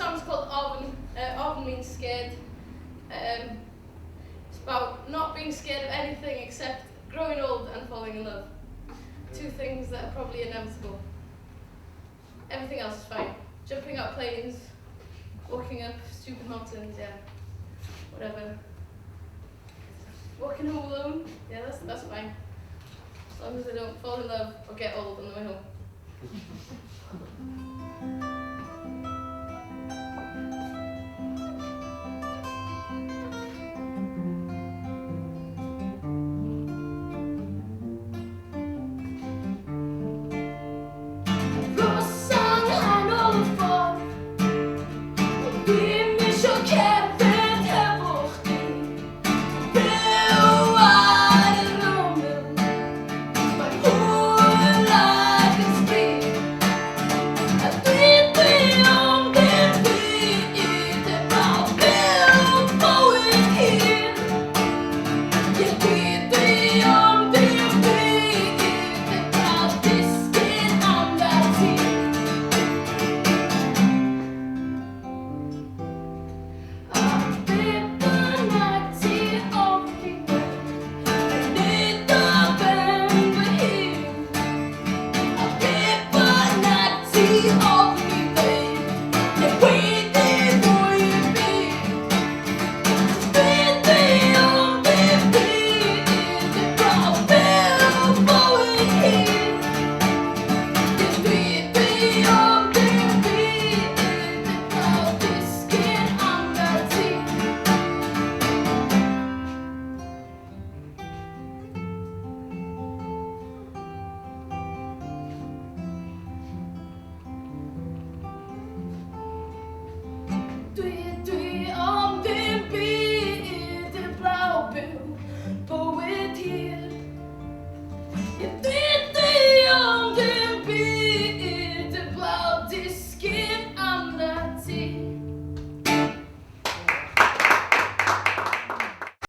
song's called Ofn. Ofn means scared. It's about not being scared of anything except growing old and falling in love. Two things that are probably inevitable. Everything else is fine. Jumping out planes, walking up stupid mountains, yeah, whatever. Walking home alone, yeah, that's fine. As long as I don't fall in love or get old on the way home.